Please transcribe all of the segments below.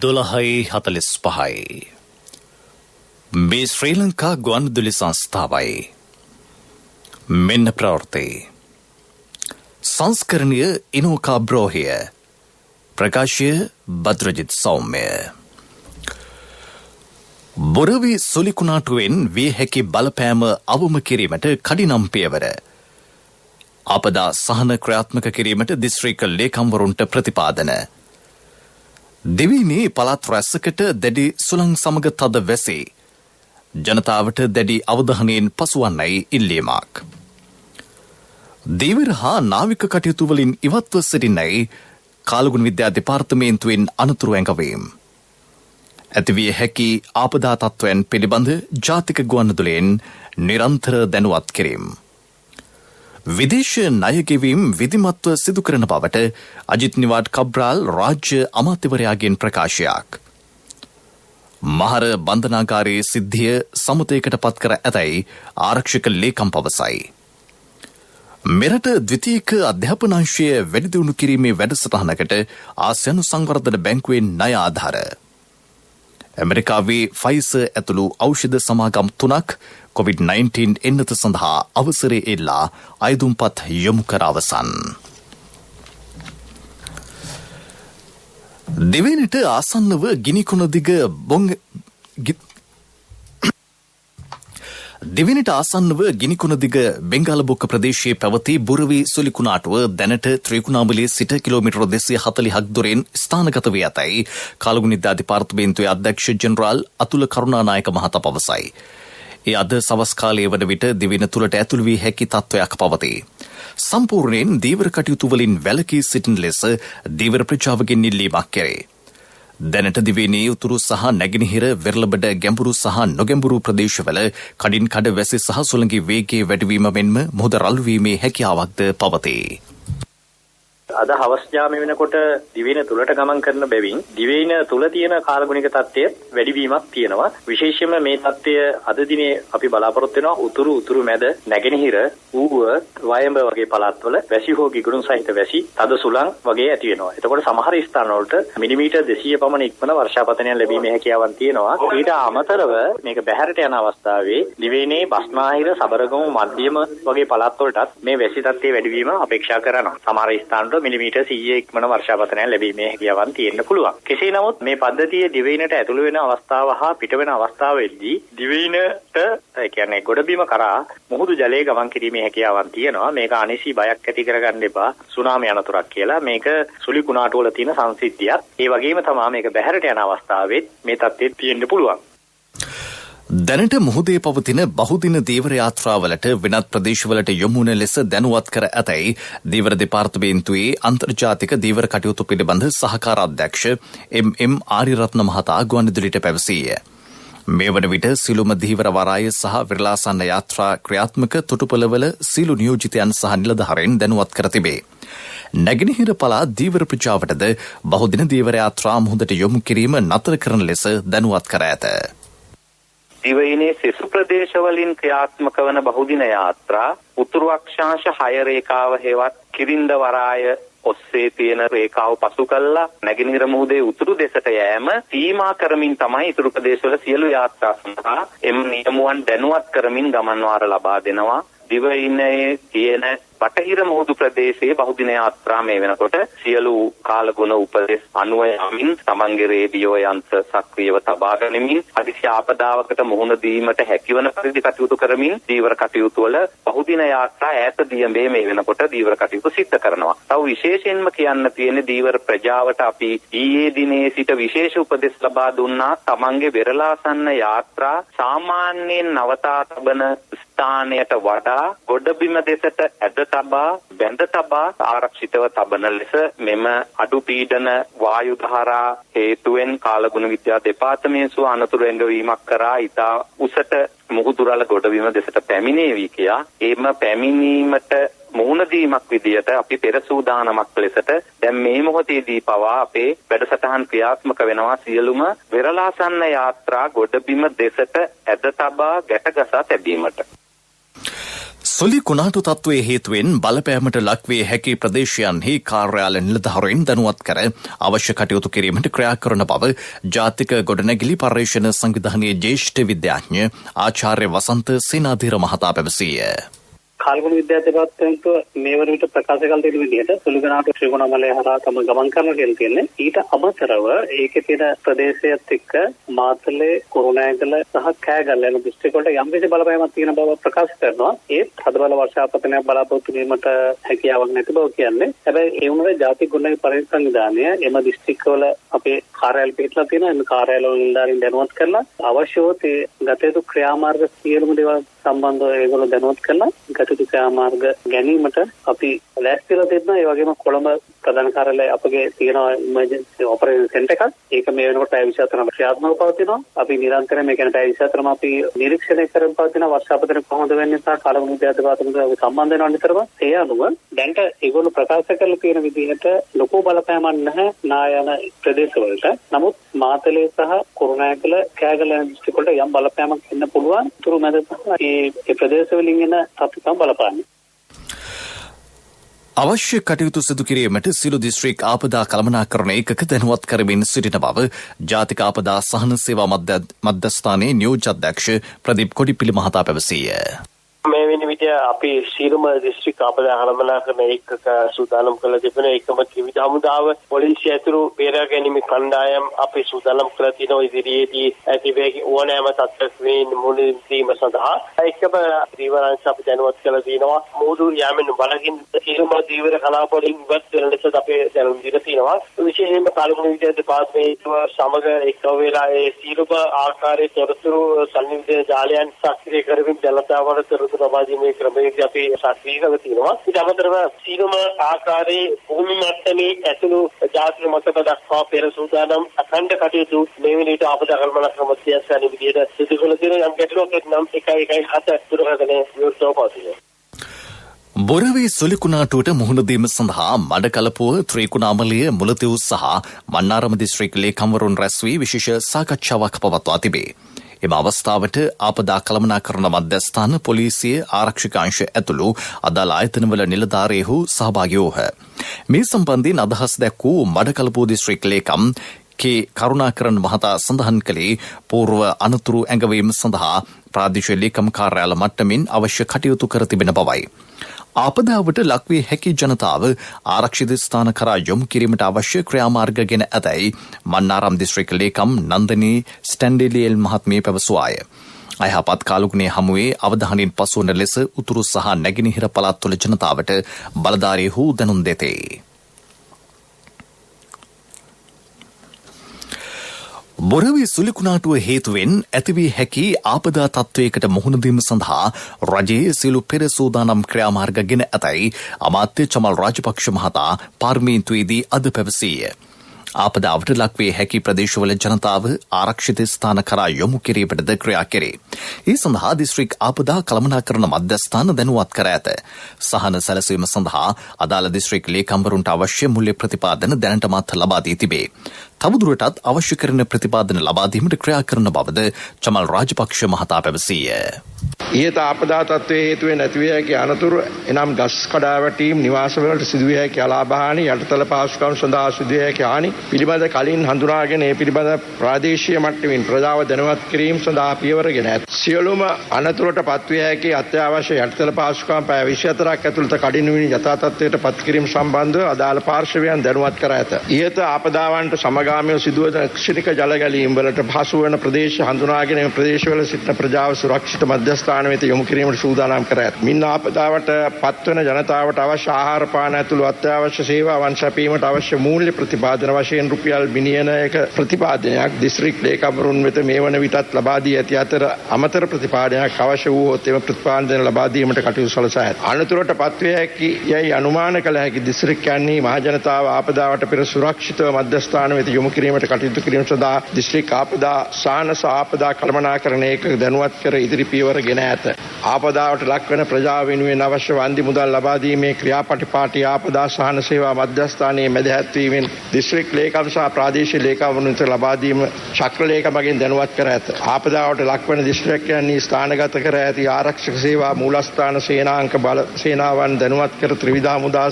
12:45 මේ ශ්‍රී ලංකා ගුවන්විදුලි සංස්ථාවයි. මෙන්න ප්‍රවෘත්ති. සංස්කරණීය ඉනෝකා බ්‍රෝහිය. ප්‍රකාශය බද්‍රජිත් සෞම්‍ය. බොරවි සොලිකුණාටුවෙන් විය හැකි බලපෑම අවම කිරීමට කඩිනම් පියවර. අපදා සහන ක්‍රියාත්මක කිරීමට දිස්ත්‍රික්ක ලේකම්වරුන්ට ප්‍රතිපාදන. දෙවීමේ පළාත් රැසකට දැඩි සුළං සමග තද වැසී ජනතාවට දැඩි අවධානයෙන් පසුවන්නයි ඉල්ලීමක්. දීවර හා නාවික කටයුතු වලින් ඉවත්ව සිටින්නයි කාලගුණ විද්‍යා දෙපාර්තමේන්තුවෙන් අනතුරු ඇඟවීම්. ඇතිවිය හැකි ආපදා තත්ත්වයන් පිළිබඳ ජාතික ගුවන්විදුලියෙන් නිරන්තර දැනුවත් කිරීම. විදේශ ණය ගෙවීම් විධිමත්ව සිදු කරන බවට අජිත් නිවාඩ් කබ්‍රාල් රාජ්‍ය අමාත්‍යවරයාගෙන් ප්‍රකාශයක්. මහර බන්ධනාගාරයේ සිද්ධිය සමුදයකට පත් කර ඇතැයි ආරක්ෂක ලේකම් පවසයි. මෙරට ද්විතීයික අධ්‍යාපනාංශය වැඩි දියුණු කිරීමේ වැඩසටහනකට ආසියානු සංවර්ධන බැංකුවෙන් ණය ආධාර. ඇමරිකාවේ ෆයිසර් ඇතුළු ඖෂධ සමාගම් 3ක් COVID-19 එන්නත සඳහා අවසරය එල්ලා අයදුම්පත් යොමු කර අවසන්. දෙවැනිට ආසන්නව ගිනිකුණ දිග දෙවැනිට ආසන්නව ගිනිකුණ දිග බෙන්ගාලබොක්ක ප්‍රදේශයේ පැවති බුරවි සොලිකුණාටුව දැනට ත්‍රිකුණාමලයේ සිට කිලෝමීටර 240ක් දුරින් ස්ථානගත වී ඇතැයි කාලගුණ විද්‍යා දෙපාර්තමේන්තුවේ අධ්‍යක්ෂ ජෙනරාල් අතුල කරුණානායක මහතා පවසයි. ඒ අද සවස් කාලයේ වන විට දිවෙන තුලට ඇතුළු වී හැකි තත්ත්වයක් පවතී. සම්පූර්ණයෙන් දීවර කටයුතු වලින් වැළකී සිටින ලෙස දීවර ප්‍රජාවගෙන් ඉල්ලීමක් කෙරේ. දැනට දිවයිනේ උතුරු සහ නැගෙනහිර වෙරළබඩ ගැඹුරු සහ නොගැඹුරු ප්‍රදේශවල කඩින් කඩ වැසි සහ සුළඟි වේගයේ වැඩිවීම මෙන්ම මුහුද රළු වීමේ හැකියාවක්ද පවතී. අද හවස් යාමේ වෙනකොට දිවයින තුලට ගමන් කරන බැවින් දිවයින තුල තියෙන කාලගුණික තත්ත්වය වැඩිවීමක් තියෙනවා. විශේෂයෙන්ම මේ තත්ත්වය අද දිනේ අපි බලාපොරොත්තු වෙනවා උතුරු මැද නැගෙනහිර ඌව වයඹ වගේ පළාත්වල වැසි හෝ ගිගුරුන් සහිත වැසි තද සුළං වගේ ඇති වෙනවා. එතකොට සමහර ස්ථානවලට මිලිමීටර් 200 පමණ ඉක්මන වර්ෂාපතනයක් ලැබීමේ හැකියාවක් තියෙනවා. ඊට අමතරව මේක බැහැරට යන අවස්ථාවේ දිවයිනේ බස්නාහිර සබරගමු මධ්‍යම වගේ පළාත්වලටත් මේ වැසි තත්ත්වයේ වැඩිවීම අපේක්ෂා කරනවා. සමහර ස්ථානවල මිලිමීටර් 100 ඉක්මන වර්ෂාපතනයක් ලැබීමේ හැකියාවක් තියෙන්න පුළුවන්. කෙසේ නමුත් මේ පද්ධතිය දිවයිනට ඇතුළු වෙන අවස්ථාව හා පිට වෙන අවස්ථාවෙදී දිවයිනට ඒ කියන්නේ ගොඩබිම කරා මුහුදු ජලයේ ගමන් කිරීමේ හැකියාවක් තියෙනවා. මේක අනිසි බයක් ඇති කරගන්න එපා. සුනාමි අනතුරක් කියලා. මේක සුලි කුණාටු වල තියෙන සංසිද්ධියක්. ඒ වගේම තමයි මේක බැහැරට යන අවස්ථාවෙත් මේ තත්ත්වෙත් තියෙන්න පුළුවන්. දැනට මුහුදේ පවතින බහුදින දීවර යාත්‍රාවලට වෙනත් ප්‍රදේශවලට යොමු වන ලෙස දැනුවත් කර ඇතැයි දීවර දෙපාර්තමේන්තුවේ අන්තර්ජාතික දීවර කටයුතු පිළිබඳ සහකාර අධ්‍යක්ෂ එම් ආරියරත්න මහතා ගුවන්විදුලියට පැවසීය. මේ වන විට සිළුම දීවර වරාය සහ විරලාසන්න යාත්‍රා ක්‍රියාත්මක තොටුපළවල සිළු නියෝජිතයන් සහ නිලධාරීන් දැනුවත් කර තිබේ. නැගෙනහිර පළාත් දීවර ප්‍රජාවටද බහුදින දීවර යාත්‍රා මුහුදට යොමු කිරීම නතර කරන ලෙස දැනුවත් කර ඇත. දිවයිනේ සෙසු ප්‍රදේශවලින් ක්‍රියාත්මක වන බහුදින යාත්‍රා උතුරු අක්ෂාංශ 6 රේඛාව හේවත් කිරින්ද වරාය ඔස්සේ තියෙන රේඛාව පසු කළා නැගෙනහිර මුහුදේ උතුරු දෙසට යෑම සීමා කරමින් තමයි ඉතුරු ප්‍රදේශවල සියලු යාත්‍රා සඳහා එම් නියමුවන් දැනුවත් කරමින් ගමන් වාර ලබා දෙනවා. දිවයිනේ තියෙන බටහිර මුහුදු ප්‍රදේශයේ බහුදින යාත්‍රා මේ වෙනකොට සියලු කාලගුණ උපදෙස් අනුව යමින් තමන්ගේ රේඩියෝ යන්ත්‍ර සක්‍රියව තබා ගනිමින් හදිසි ආපදාවකට මුහුණ දීමට හැකිවන පරිදි කටයුතු කරමින් දීවර කටයුතු වල බහුදින යාත්‍රා ඈත දියඹේ මේ වෙනකොට දීවර කටයුතු සිද්ධ කරනවා. තව විශේෂයෙන්ම කියන්න තියෙන දීවර ප්‍රජාවට අපි ඊයේ දිනේ සිට විශේෂ උපදෙස් ලබා දුන්නා. තමන්ගේ වෙරළාසන්න යාත්‍රා සාමාන්‍යයෙන් නවතා තබන ස්ථානයට වඩා ගොඩබිම දෙසට ඇද තබා බැඳ තබා ආරක්ෂිතව තබන ලෙස මෙම අඩු පීඩන වායු ධාරා හේතුවෙන් කාලගුණ විද්‍යා දෙපාර්තමේන්තුව අනතුරු ඇඟවීමක් කරා ඉතා උසට මුහුදු රළ ගොඩබිම දෙසට පැමිණේවි කියා එම පැමිණීමට මුහුණ දීමක් විදියට අපි පෙර සූදානමක් ලෙසට දැන් මේ මොහොතේදී පවා අපේ වැඩසටහන් ක්‍රියාත්මක වෙනවා. සියලුම වෙරළාසන්න යාත්‍රා ගොඩබිම දෙසට ඇද තබා ගැටගසා තැබීමට. සොලි කුණාටු තත්ත්වයේ හේතුවෙන් බලපෑමට ලක්වේ හැකි ප්‍රදේශයන්හි කාර්යාල නිලධාරීන් දැනුවත් කර අවශ්‍ය කටයුතු කිරීමට ක්‍රියා කරන බව ජාතික ගොඩනැගිලි පර්යේෂණ සංවිධානයේ ජ්‍යෙෂ්ඨ විද්‍යාඥ ආචාර්ය වසන්ත සේනාධීර මහතා පැවසීය. කාල්ගුණ විද්‍යා දෙපාර්තමේන්තුව මේ වන විට ප්‍රකාශ කළ දෙන විදිහට සුළුගනාට ශ්‍රීගුණාමලය හරහා තම ගමන් කරන කියලා තියෙන්නේ. ඊට අමතරව ඒකේ තියෙන ප්‍රදේශයත් එක්ක මාතලේ කුරුණෑගල සහ කෑගල්ල යන දිස්ත්‍රික්ක වලට යම් කිසි බලපෑමක් තියෙන බව ප්‍රකාශ කරනවා. ඒ හදබල වර්ෂාපතනයක් බලාපොරොත්තු වීමට හැකියාවක් නැති බව කියන්නේ. හැබැයි ඒ වුණාට ජාතික ගොඩනැගිලි පරිසර සංවිධානය එම දිස්ත්‍රික්කවල අපේ කාර්යාලය පිටලා තියෙනවා. එම කාර්යාලවල නිලධාරීන් දැනුවත් කරලා අවශ්‍යව ඒ ගත යුතු ක්‍රියාමාර්ග සියලුම දේවල් සම්බන්ධව ඒගොල්ලෝ දැනුවත් කරලා ගත ක්‍රියාමාර්ග ගැනීමට අපි ලෑස්තිලා තියෙනවා. ඒ වගේම කොළඹ ප්‍රධාන කාර්යාලය අපගේ තියෙන ඉමර්ජන්සි ඔපරේෂන් සෙන්ටර් එකක්. ඒක මේ වෙනකොට පැය 24ක් ක්‍රියාත්මකව පවතිනවා. අපි නිරන්තරයෙන් මේ කියන්නේ පැය 24ම අපි නිරීක්ෂණය කරමින් පවතිනවා. වර්ෂාපතන කොහොමද වෙන්නේ සහ කාලගුණ විද්‍යා දෙපාර්තමේන්තුව සම්බන්ධ වෙනවා නිතරම. ඒ අනුව දැන්ට ඒගොල්ලෝ ප්‍රකාශ කරලා තියෙන විදිහට ලොකු බලපෑමක් නැහැ නායන ප්‍රදේශවලට. නමුත් මාතලේ සහ කුරුණෑගල කෑගල යන දිස්ත්‍රික්ක වලට යම් බලපෑමක් එන්න පුළුවන්. තුරු මැද ඒ ප්‍රදේශවලින් එන තත්ත්වයන් බලපාන්නේ. අවශ්‍ය කටයුතු සිදු කිරීමට සිළු දිස්ත්‍රික් ආපදා කළමනාකරණ ඒකක දැනුවත් කරමින් සිටින බව ජාතික ආපදා සහන සේවා මධ්‍යස්ථානයේ නියෝජ්‍ය අධ්‍යක්ෂ ප්‍රදීප් කොඩිපිලි මහතා පැවසීය. මේ වෙන විට අපි සියලුම දිස්ත්‍රික් ආපදා කළමනාකරණ ඒකක සූදානම් කළ තිබෙන එකම ත්‍රිවිධ හමුදාව පොලිසිය ඇතුළු බේරා ගැනීම කණ්ඩායම් අපි සූදානම් කළ තියෙනවා. ඉදිරියේදී ඇතිවෙයි ඕනෑම තත්ත්වයකින් මුහුණ දීම සඳහා එකම දීවරංශ අපි දැනුවත් කළ තියෙනවා. මූදු යාමෙන් බලකින් සියලුම දීවර කලාපවලින් ඉවත් වෙන ලෙස අපි දැනුම් දීලා තියෙනවා. විශේෂයෙන්ම කාලගුණ විද්‍යා දෙපාර්තමේන්තුව සමග එක්ව වෙලා ඒ සියලුම ආකාරයේ තොරතුරු සංවිධාන ජාලයන් සක්‍රිය කරමින් ජනතාවට ලබාදීමේ ක්‍රමයේදී අපි සක්‍රියව තියෙනවා. ඊට අමතරව සීලම ආකාරයේ භූමි මට්ටමේ ඇතුළු ජාතික මතක දක්වා පෙර සූදානම් අඛණ්ඩ කටයුතු මේ වෙනවිට ආපදා කළමනාකරණ මධ්‍යස්ථාන විදියට සිදු කළ තියෙන යම් ගැටලුවක් නම් 117 දුරකථනයේ විවෘතව පවතිනවා. බොරවේ සොලිකුණාටුවට මුහුණ දීම සඳහා මඩකලපුව ත්‍රිකුණාමලය මුලතිව් සහ මන්නාරම දිස්ත්‍රික් ලේකම්වරුන් රැස් වී විශේෂ සාකච්ඡාවක් පවත්වා තිබේ. එම අවස්ථාවට ආපදා කළමනාකරණ මධ්‍යස්ථාන පොලිසිය ආරක්ෂක අංශ ඇතුළු අදාළ ආයතනවල නිලධාරීහු සහභාගී වූහ. මේ සම්බන්ධයෙන් අදහස් දැක් වූ මඩකලපුව දිස්ත්‍රික් ලේකම් කේ කරුණාකරන් මහතා සඳහන් කළේ පූර්ව අනතුරු ඇඟවීම සඳහා ප්‍රාදේශීය ලේකම් කාර්යාල මට්ටමින් අවශ්‍ය කටයුතු කර තිබෙන බවයි. ආපදාවට ලක්වී හැකි ජනතාව ආරක්ෂිත ස්ථාන කරා යොමු කිරීමට අවශ්‍ය ක්‍රියාමාර්ග ගෙන ඇතැයි මන්නාරම් දිස්ත්‍රික් ලේකම් නන්දනී ස්ටැන්ඩිලියල් මහත්මිය පැවසුවාය. අයහපත් කාලුගුණේ හමුවේ අවධානයෙන් පසුවන ලෙස උතුරු සහ නැගෙනහිර පළාත්වල ජනතාවට බලධාරීහු දැනුම් දෙතේ. බොරවේ සුලිකුණාටුව හේතුවෙන් ඇතිවී හැකි ආපදා තත්ත්වයකට මුහුණ දීම සඳහා රජයේ සියලු පෙර සූදානම් ක්‍රියාමාර්ග ගෙන ඇතැයි අමාත්‍ය චමල් රාජපක්ෂ මහතා පාර්ලිමේන්තුවේදී අද පැවසීය. ආපදාවට ලක්වේ හැකි ප්‍රදේශවල ජනතාව ආරක්ෂිත ස්ථාන කරා යොමු කිරීමටද ක්‍රියා කෙරේ. ඒ සඳහා දිස්ත්‍රික් ආපදා කළමනාකරණ මධ්‍යස්ථාන දැනුවත් කර ඇත. සහන සැලසීම සඳහා අදාළ දිස්ත්‍රික් ලේකම්වරුන්ට අවශ්‍ය මුල්‍ය ප්‍රතිපාදන දැනටමත් ලබා දී තිබේ. තවදුරටත් අවශ්‍ය කරන ප්‍රතිපාදන ලබා දීමට ක්‍රියා කරන බවද චමල් රාජපක්ෂ මහතා පැවසීය. ඊට ආපදා තත්ත්වයේ හේතුවෙන් ඇතිවිය හැකි අනතුරු එනම් ගස් කඩාවැටීම් නිවාසවලට සිදුවිය හැකි අලාභහානි යටිතල පාසුකම් සඳහා සිදුවිය හැකි හානි පිළිබඳ කලින් හඳුනාගෙන ඒ පිළිබඳ ප්‍රාදේශීය මට්ටමින් ප්‍රජාව දැනුවත් කිරීම සඳහා පියවරගෙන ඇත. සියලුම අනතුරට පත්විය හැකි අත්‍යවශ්‍ය යටිතල පාසුකම් පැය 24ක් ඇතුළත කඩිනු වී යථා තත්ත්වයට පත් කිරීම සම්බන්ධව අදාළ පාර්ශවයන් දැනුවත් කර ඇත. ඊට ආපදාවන්ට සමගාමීව සිදුවන ක්ෂණික ජල ගැලීම් වලට පසු වන ප්‍රදේශ හඳුනාගෙන මේ ප්‍රදේශවල සිටින ප්‍රජාව සුරක්ෂිත මධ්‍යස්ථාන වෙත යොමු කිරීමට සූදානම් කර ඇත. මින් ආපදාවට පත්වන ජනතාවට අවශ්‍ය ආහාර පාන ඇතුළු අත්‍යවශ්‍ය සේවාවන් සැපීමට අවශ්‍ය මූල්‍ය ප්‍රතිපාදන වශයෙන් රුපියල් බිලියන 1 ප්‍රතිපාදනයක් දිස්ත්‍රික් ලේකම්වරුන් වෙත මේ වන විටත් ලබා දී ඇති අතර අමතර ප්‍රතිපාදනයක් අවශ්‍ය වූහොත් එම ප්‍රතිපාදන ලබා දීමට කටයුතු සලසා ඇත. අනතුරට පත්විය හැකි යයි අනුමාන කළ හැකි දිස්ත්‍රික්කයන්හි මහ ජනතාව ආපදාවට පෙර සුරක්ෂිතව මධ්‍යස්ථාන වෙත යොමු කිරීමට කටයුතු කිරීම සඳහා දිස්ත්‍රික් ආපදා සාහන සහ ආපදා කළමනාකරණ ඒකක දැනුවත් කර ඉදිරි පියවර ගෙන ඇත. ආපදාවට ලක්වන ප්‍රජාව වෙනුවෙන් අවශ්‍ය වන්දි මුදල් ලබා දීමේ ක්‍රියාපටිපාටි ආපදා සහන සේවා මධ්‍යස්ථානයේ මැදිහත් වීමෙන් දිස්ත්‍රික් ලේකම් සහ ප්‍රාදේශීය ලේකම්වරුන්ට ලබා දීම චක්‍ර ලේකම් මගින් දැනුවත් කර ඇත. ආපදාවට ලක්වන දිස්ත්‍රික්කයන්හි ස්ථානගත කර ඇති ආරක්ෂක සේවා මූලස්ථාන සේනාංක බල සේනාවන් දැනුවත් කර ත්‍රිවිධ හමුදා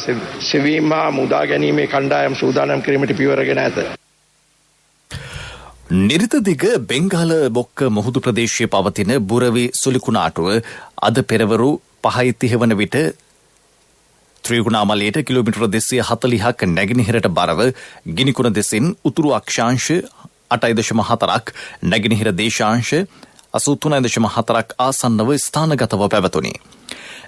සෙවීම මුදා ගැනීමේ කණ්ඩායම් සූදානම් කිරීමට පියවරගෙන ඇත. නිරිතදිග බෙංගාල බොක්ක මුහුදු ප්‍රදේශයේ පවතින බුරවි සුලිකුණාටුව අද පෙරවරු 5:30 වන විට ත්‍රිකුණාමලයට කිලෝමීටර 240ක් නැගෙනහිරට බරව ගිනිකුණ දෙසින් උතුරු අක්ෂාංශ 8.4ක් නැගෙනහිර දේශාංශ 83.4ක් ආසන්නව ස්ථානගතව පැවතුණි.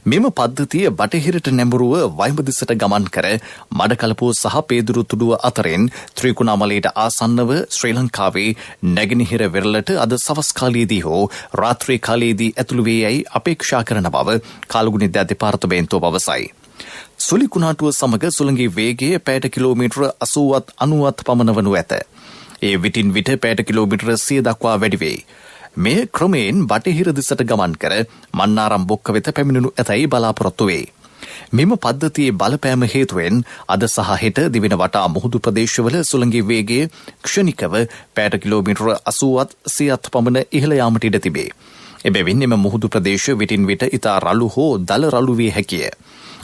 මෙම පද්ධතිය බටහිරට නැඹුරුව වයිඹ දිසට ගමන් කර මඩකලපුව සහ පේදුරු තුඩුව අතරින් ත්‍රිකුණාමලයට ආසන්නව ශ්‍රී ලංකාවේ නැගෙනහිර වෙරළට අද සවස් කාලයේදී හෝ රාත්‍රී කාලයේදී ඇතුළු වේ යයි අපේක්ෂා කරන බව කාලගුණිද්‍යා දෙපාර්තමේන්තුව පවසයි. සුලිකුණාටුව සමග සුළඟේ වේගය පැයට කිලෝමීටර 80-90 පමණ වනු ඇත. ඒ විටින් විට පැයට කිලෝමීටර 100 දක්වා වැඩි වේ. මේ ක්‍රමයෙන් බටහිර දිසට ගමන් කර මන්නාරම් බොක්ක වෙත පැමිණෙනු ඇතැයි බලාපොරොත්තු වේ. මෙම පද්ධතියේ බලපෑම හේතුවෙන් අද සහ හෙට දිවෙන වටා මුහුදු ප්‍රදේශවල සුළඟේ වේගය ක්ෂණිකව පැයට කිලෝමීටර 80-100 පමණ ඉහළ යාමට ඉඩ තිබේ. එබැවින් එම මුහුදු ප්‍රදේශ විටින් විට ඉතා රළු හෝ දල රළු විය හැකිය.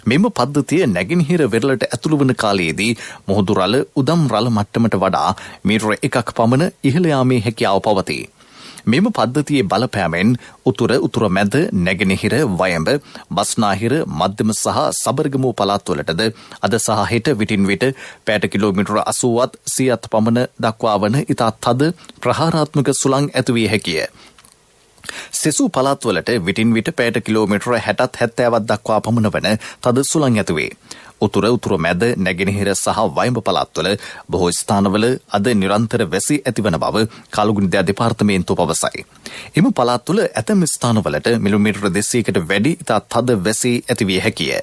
මෙම පද්ධතිය නැගෙනහිර වෙරළට ඇතුළු වන කාලයේදී මුහුදු රළ උදම් රළ මට්ටමට වඩා මීටර 1ක් පමණ ඉහළ යාමේ හැකියාව පවතී. මෙම පද්ධතියේ බලපෑමෙන් උතුර මැද නැගෙනහිර වයඹ බස්නාහිර මධ්‍යම සහ සබරගමු පළාත්වලටද අද සහ හෙට විටින් විට පැයට කිලෝමීටර 80-100 පමණ දක්වා වන ඉතා තද ප්‍රහාරාත්මක සුළං ඇතිවිය හැකිය. සෙසු පළාත්වලට විටින් විට පැයට කිලෝමීටර 60-70 දක්වා පමණ වන තද සුළං ඇතිවේ. උතුර මැද නැගෙනහිර සහ වයඹ පළාත්වල බොහෝ ස්ථානවල අද නිරන්තර වැසි ඇතිවන බව කාලගුණිද්‍යා දෙපාර්තමේන්තුව පවසයි. එම පළාත්වල ඇතැම් ස්ථානවලට මිලිමීටර 200කට වැඩි ඉතා තද වැසි ඇතිවිය හැකිය.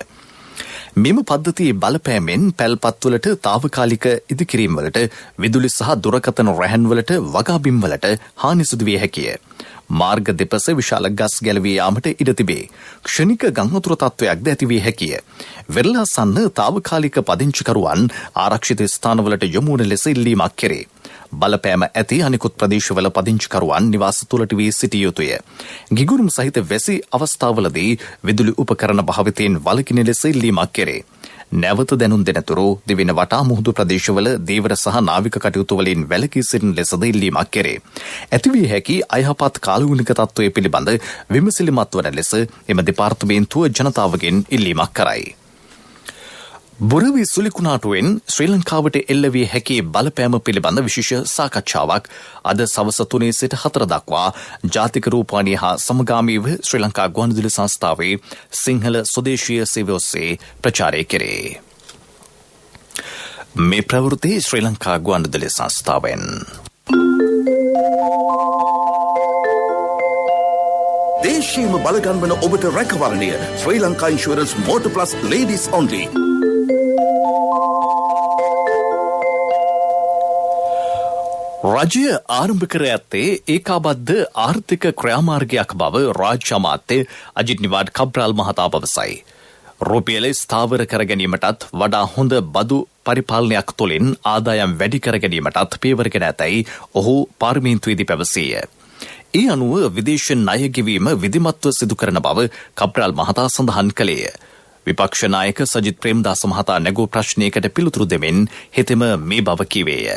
මෙම පද්ධතියේ බලපෑමෙන් පැල්පත්වලට තාවකාලික ඉදිකිරීම්වලට විදුලි සහ දුරකථන රැහැන්වලට වගාබිම්වලට හානි සිදුවිය හැකිය. මාර්ග දෙපස විශාල ගස් ගැලවී යාමට ඉඩ තිබේ. ක්ෂණික ගංවතුර තත්ත්වයක්ද ඇතිවිය හැකිය. වෙරළාසන්න තාවකාලික පදිංචිකරුවන් ආරක්ෂිත ස්ථානවලට යොමු වන ලෙස ඉල්ලීමක් කෙරේ. බලපෑම ඇති අනෙකුත් ප්‍රදේශවල පදිංචිකරුවන් නිවාස තුළට වී සිටිය යුතුය. ගිගුරුම් සහිත වැසි අවස්ථාවලදී විදුලි උපකරණ භාවිතයෙන් වළකින ලෙස ඉල්ලීමක් කෙරේ. නැවත දැනුම් දෙනතුරු දිවෙන වටා මුහුදු ප්‍රදේශවල දීවර සහ නාවික කටයුතු වලින් වැළකී සිටින ලෙසද ඉල්ලීමක් කෙරේ. ඇතිවිය හැකි අයහපත් කාලගුණික තත්ත්වය පිළිබඳ විමසිලිමත් වන ලෙස එම දෙපාර්තමේන්තුව ජනතාවගෙන් ඉල්ලීමක් කරයි. බුරවි සුලිකුණාටුවෙන් ශ්‍රී ලංකාවට එල්ලවිය හැකි බලපෑම පිළිබඳ විශේෂ සාකච්ඡාවක් අද සවස 3 සිට 4 දක්වා ජාතික රූපවාහිනිය හා සමගාමීව ශ්‍රී ලංකා ගුවන්විදුලි සංස්ථාවේ සිංහල ස්වදේශීය සේවය ඔස්සේ ප්‍රචාරය කෙරේ. මේ ප්‍රවෘත්ති ශ්‍රී ලංකා ගුවන්විදුලි සංස්ථාවෙන්. දේශීයම බලගන්වන ඔබට රැකවරණය Sri Lanka insurance motor plus ladies only. රජය ආරම්භ කර ඇත්තේ ඒකාබද්ධ ආර්ථික ක්‍රියාමාර්ගයක් බව රාජ්‍ය අමාත්‍ය අජිත් නිවාඩ් කබ්‍රාල් මහතා පවසයි. රුපියල ස්ථාවර කර ගැනීමටත් වඩා හොඳ බදු පරිපාලනයක් තුළින් ආදායම් වැඩි කර ගැනීමටත් පියවරගෙන ඇතැයි ඔහු පාර්ලිමේන්තුවේදී පැවසීය. ඒ අනුව විදේශ ණය ගෙවීම විධිමත්ව සිදු කරන බව කබ්‍රාල් මහතා සඳහන් කළේය. විපක්ෂ නායක සජිත් ප්‍රේමදාස මහතා නැගූ ප්‍රශ්නයකට පිළිතුරු දෙමින් හෙතෙම මේ බව කිවේය.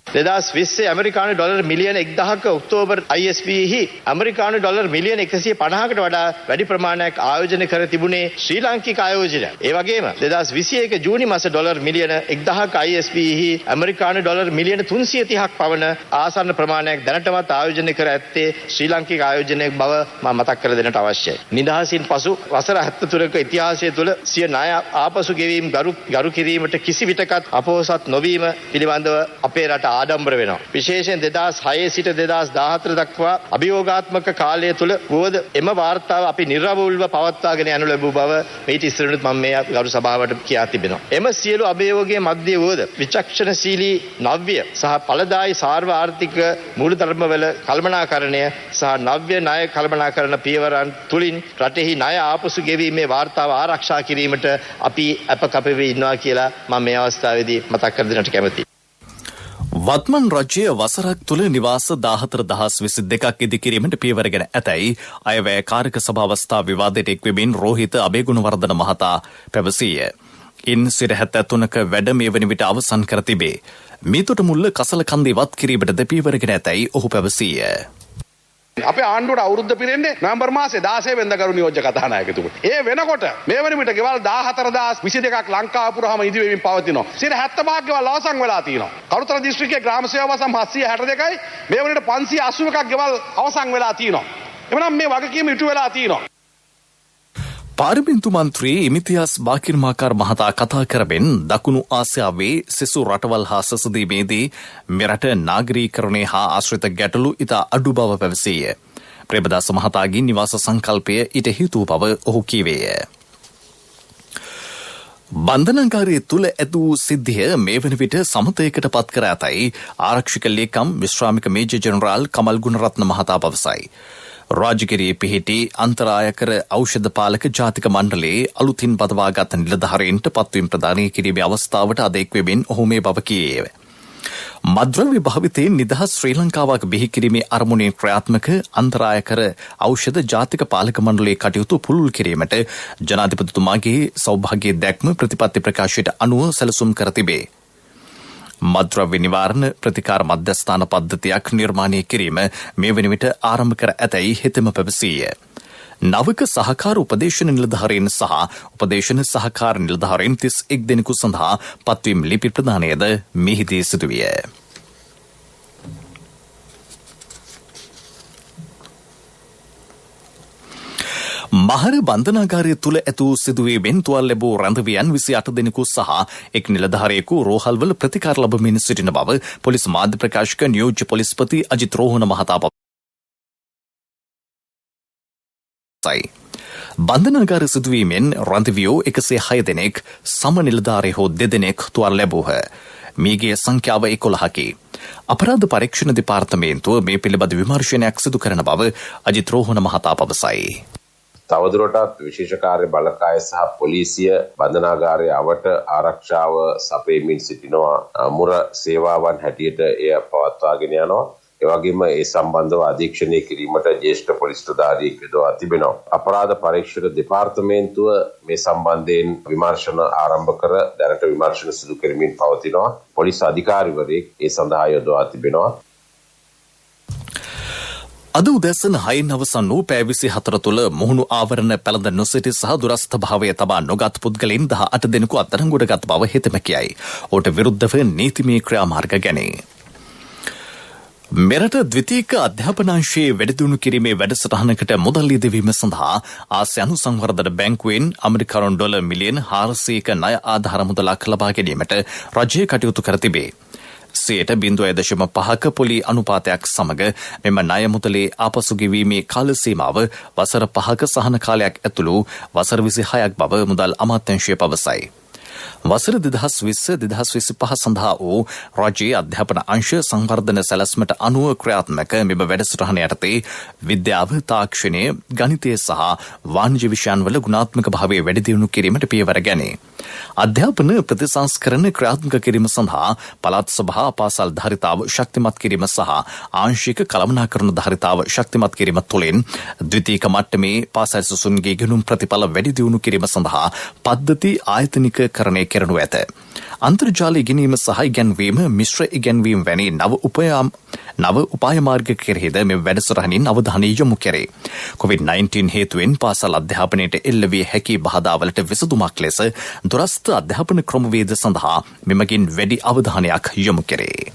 2020 ඇමරිකානු ඩොලර් මිලියන 1000ක ඔක්තෝබර් ISP හි ඇමරිකානු ඩොලර් මිලියන 150කට වඩා වැඩි ප්‍රමාණයක් ආයෝජනය කර තිබුණේ ශ්‍රී ලාංකික ආයෝජනය. ඒ වගේම 2021 ජූනි මාස ඩොලර් මිලියන 1000ක ISP හි ඇමරිකානු ඩොලර් මිලියන 330ක් පවන ආසන්න ප්‍රමාණයක් දැනටමත් ආයෝජනය කර ඇත්තේ ශ්‍රී ලාංකික ආයෝජනයක් බව මම මතක් කර දෙන්නට අවශ්‍යයි. නිදහසින් පසු වසර 73ක ඉතිහාසය තුළ සිය ණය ආපසු ගෙවීම ගරු කිරීමට කිසි විටකත් අපොහොසත් නොවීම පිළිබඳව අපේ රට ආඩම්බර වෙනවා. විශේෂයෙන් 2006 සිට 2014 දක්වා අභියෝගාත්මක කාලය තුල වුවද එම වාර්තාව අපි නිර්වෘල්ව පවත්වාගෙන යනු ලැබූ බව මේට ඉස්සරහට මම මේ ගරු සභාවට කියා තිබෙනවා. එම සියලු අභියෝගයේ මැද්දේ වුවද විචක්ෂණශීලී නව්‍ය සහ ඵලදායී සාර්ව ආර්ථික මූලධර්මවල කළමනාකරණය සහ නව්‍ය ණය කළමනාකරණ පියවරන් තුලින් රටෙහි ණය ආපසු ගෙවීමේ වාර්තාව ආරක්ෂා කිරීමට අපි අපකපෙවි ඉන්නවා කියලා මම මේ අවස්ථාවේදී මතක් කර දෙන්නට කැමැතියි. වත්මන් රජය වසරක් තුළ නිවාස 14,022ක් ඉදිකිරීමට පියවරගෙන ඇතැයි අයවැය කාරක සභාවස්ථා විවාදයට එක්වෙමින් රෝහිත අබේගුණවර්ධන මහතා පැවසීය. ඉන් සිර 73ක වැඩ මේ වන විට අවසන් කර තිබේ. මීතොට මුල්ල කසල කන්ද ඉවත් කිරීමටද පියවරගෙන ඇතැයි ඔහු පැවසීය. අපේ ආණ්ඩුවට අවුරුද්ද පිරෙන්නේ නොවැම්බර් මාසේ 16 වෙනිදා කරු නියෝජ්‍ය කතානායකතුමා. ඒ වෙනකොට මේ වෙන විට ගෙවල් 14,022ක් ලංකාව පුරාම ඉදිවෙමින් පවතිනවා. 75ක් ගෙවල් අවසන් වෙලා තියෙනවා. කරුතර දිස්ත්‍රික්කයේ ග්‍රාම සේවා වසම් 762යි මේ වෙනට 581ක් ගෙවල් අවසන් වෙලා තියෙනවා. එමනම් මේ වගකීම ඉටු වෙලා තියෙනවා. පාර්ලිමේන්තු මන්ත්‍රී ඉමිතියාස් බාකිර්මාකාර් මහතා කතා කරමින් දකුණු ආසියාවේ සෙසු රටවල් හා සසදීමේදී මෙරට නාගරීකරණය හා ආශ්‍රිත ගැටලු ඉතා අඩු බව පැවසීය. ප්‍රේමදාස මහතාගේ නිවාස සංකල්පය ඊට හේතු බව ඔහු කීවේය. බන්ධනාගාරයේ තුල ඇති සිද්ධිය මේ වන විට සමතයකට පත් කර ඇතැයි ආරක්ෂක ලේකම් විශ්‍රාමික මේජර් ජෙනරාල් කමල් ගුණරත්න මහතා පවසයි. රාජගිරියේ පිහිටි අන්තරායකර ඖෂධ පාලක ජාතික මණ්ඩලයේ අලුතින් පදවාගත් නිලධාරීන්ට පත්වීම් ප්‍රදානය කිරීමේ අවස්ථාවට අද එක්වෙමින් ඔහු මේ බව කීයේ. මද්‍රව්‍ය භාවිතයෙන් නිදහස් ශ්‍රී ලංකාවක් බිහි කිරීමේ අරමුණෙන් ක්‍රියාත්මක අන්තරායකර ඖෂධ ජාතික පාලක මණ්ඩලයේ කටයුතු පුළුල් කිරීමට ජනාධිපතිතුමාගේ සෞභාග්‍ය දැක්ම ප්‍රතිපත්ති ප්‍රකාශයට අනුව සැලසුම් කර තිබේ. මද්‍රව්‍ය නිවාරණ ප්‍රතිකාර මධ්‍යස්ථාන පද්ධතියක් නිර්මාණය කිරීම මේ වන විට ආරම්භ කර ඇතැයි හෙතෙම පැවසීය. නවක සහකාර උපදේශන නිලධාරීන් සහ උපදේශන සහකාර නිලධාරීන් 31 දෙනෙකු සඳහා පත්වීම් ලිපි ප්‍රදානයද මෙහිදී සිදුවිය. මහර බන්ධනාගාරය තුළ ඇතු සිදුවීමෙන් තුවාල ලැබූ රැඳවියන් 28 දෙනෙකු සහ එක් නිලධාරියෙකු රෝහල්වල ප්‍රතිකාර ලබමින් සිටින බව පොලිස් මාධ්‍ය ප්‍රකාශක නියෝජ්‍ය පොලිස්පති අජිත් රෝහණ මහතා පවසයි. බන්ධනාගාර සිදුවීමෙන් රැඳවියෝ 106 දෙනෙක් සම නිලධාරියෝ 2 දෙනෙක් තුවාල ලැබූහ. මේගේ සංඛ්‍යාව 11කි. අපරාධ පරීක්ෂණ දෙපාර්තමේන්තුව මේ පිළිබඳ විමර්ශනයක් සිදු කරන බව අජිත් රෝහණ මහතා පවසයි. තවදුරටත් විශේෂ කාර්ය බලකාය සහ පොලිසිය බන්ධනාගාරයේ අවට ආරක්ෂාව සපයමින් සිටිනවා. මුර සේවාවන් හැටියට එය පවත්වාගෙන යනවා. ඒ වගේම ඒ සම්බන්ධව අධීක්ෂණය කිරීමට ජ්‍යෙෂ්ඨ පොලිස් නිලධාරියෙක් යොදවා තිබෙනවා. අපරාධ පරීක්ෂණ දෙපාර්තමේන්තුව මේ සම්බන්ධයෙන් විමර්ශන ආරම්භ කර දැනට විමර්ශන සිදු කරමින් පවතිනවා. පොලිස් අධිකාරිවරයෙක් ඒ සඳහා යොදවා තිබෙනවා. අද උදැසන 6 අවසන් වූ පැය 24 තුළ මුහුණු ආවරණ පැළඳ නොසිටි සහ දුරස්ථ භාවය තබා නොගත් පුද්ගලයන් 18 දෙනෙකු අත්අඩංගුවට බව හෙතෙම කියයි. ඔහුට විරුද්ධව නීතිමය ක්‍රියාමාර්ග ගැනේ. මෙරට ද්විතීක අධ්‍යාපනාංශයේ වැඩිදියුණු කිරීමේ වැඩසටහනකට මුදල් යෙදවීම සඳහා ආසියානු සංවර්ධන බැංකුවෙන් ඇමරිකානු ඩොලර් මිලියන 400ක ණය ආධාර මුදලක් ලබා ගැනීමට රජය කටයුතු කර තිබේ. 0.5ක පොලි අනුපාතයක් සමග මෙම ණය මුදලේ ආපසු ගෙවීමේ කාල සීමාව වසර 5ක සහන කාලයක් ඇතුළු වසර 26ක් බව මුදල් අමාත්‍යාංශය පවසයි. වසර 2020-2025 සඳහා වූ රාජ්‍යයේ අධ්‍යාපන අංශ සංවර්ධන සැලැස්මට අනුව ක්‍රියාත්මක මෙම වැඩසටහන යටතේ විද්‍යාව, තාක්ෂණය, ගණිතය සහ වාණිජ්‍ය විෂයන්වල ගුණාත්මක භාවය වැඩි දියුණු කිරීමට පියවර ගැනේ. අධ්‍යාපන ප්‍රතිසංස්කරණ ක්‍රියාත්මක කිරීම සඳහා පළාත් සභා පාසල් ධාරිතාව ශක්තිමත් කිරීම සහ ආංශික කළමනාකරණ ධාරිතාව ශක්තිමත් කිරීම තුළින් ද්විතීක මට්ටමේ පාසල් සුසුන්ගේ ඉගෙනුම් ප්‍රතිඵල වැඩි දියුණු කිරීම සඳහා පද්ධති ආයතනිකකරණය කරනු ඇත. අන්තර්ජාල ඉගෙනීම සහ ඉගැන්වීම, මිශ්‍ර ඉගැන්වීම වැනි නව උපාය මාර්ග කෙරෙහිද මේ වැඩසටහනින් අවධානය යොමු කෙරේ. COVID-19 හේතුවෙන් පාසල් අධ්‍යාපනයට එල්ල විය හැකි බාධාවලට විසඳුමක් ලෙස දුරස්ථ අධ්‍යාපන ක්‍රමවේද සඳහා මෙමගින් වැඩි අවධානයක් යොමු කෙරේ.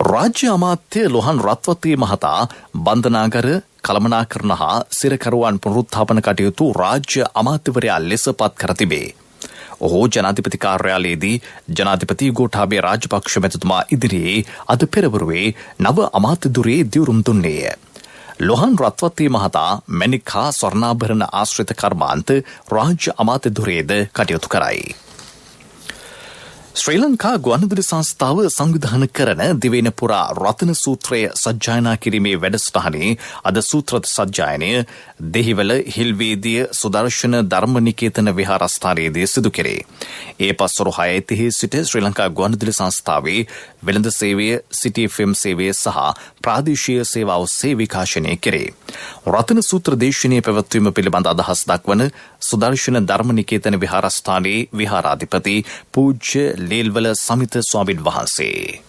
රාජ්‍ය අමාත්‍ය ලොහන් රත්වතී මහතා බන්ධනාගාර කළමනාකරණ හා සිරකරුවන් පුනරුත්ථාපන කටයුතු රාජ්‍ය අමාත්‍යවරයා ලෙස පත් කර තිබේ. ඔහු ජනාධිපති කාර්යාලයේදී ජනාධිපති ගෝඨාභය රාජපක්ෂ මැතිතුමා ඉදිරියේ අද පෙරවරුවේ නව අමාත්‍ය දුරේ දියුරුම් දුන්නේය. ලොහන් රත්වත්තී මහතා මැණික් හා ස්වර්ණාභරණ ආශ්‍රිත කර්මාන්ත රාජ්‍ය අමාත්‍ය දුරේද කටයුතු කරයි. ශ්‍රී ලංකා ගුවන්විදුලි සංස්ථාව සංවිධානය කරන දිවයින පුරා රතන සූත්‍රය සජ්ජායනා කිරීමේ වැඩසටහනේ අද සූත්‍ර සජ්ජායනය දෙහිවල හිල්වේදිය සුදර්ශන ධර්මනිකේතන විහාරස්ථානයේදී සිදු කෙරේ. ඒ පස්වරු 6:30 සිට ශ්‍රී ලංකා ගුවන්විදුලි සංස්ථාවේ වෙළඳ සේවය, සිටි FM සේවය සහ ප්‍රාදේශීය සේවාව විකාශනය කෙරේ. රතන සූත්‍ර දේශනය පැවැත්වීම පිළිබඳ අදහස් දක්වන සුදර්ශන ධර්මනිකේතන විහාරස්ථානයේ විහාරාධිපති පූජ්‍ය ලේල්වල සමිත ස්වාමීන් වහන්සේ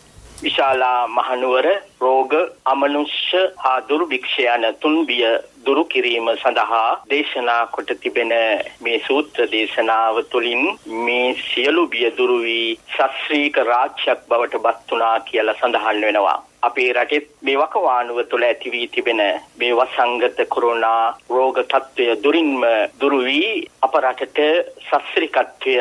විශාලා මහනුවර රෝග අමනුෂ්‍ය හා දුර්භික්ෂ යන තුන්බිය දුරු කිරීම සඳහා දේශනා කොට තිබෙන මේ සූත්‍ර දේශනාව තුළින් මේ සියලු බිය දුරු වී ශාස්ත්‍රීය රාජ්‍යයක් බවට පත් වුණා කියලා සඳහන් වෙනවා. අපේ රටේ මේ වකවානුව තුළ ඇති වී තිබෙන මේ වසංගත කොරෝනා රෝග තත්ත්වය දුරින්ම දුරු වී අප රටට ශාස්ත්‍රීයත්වය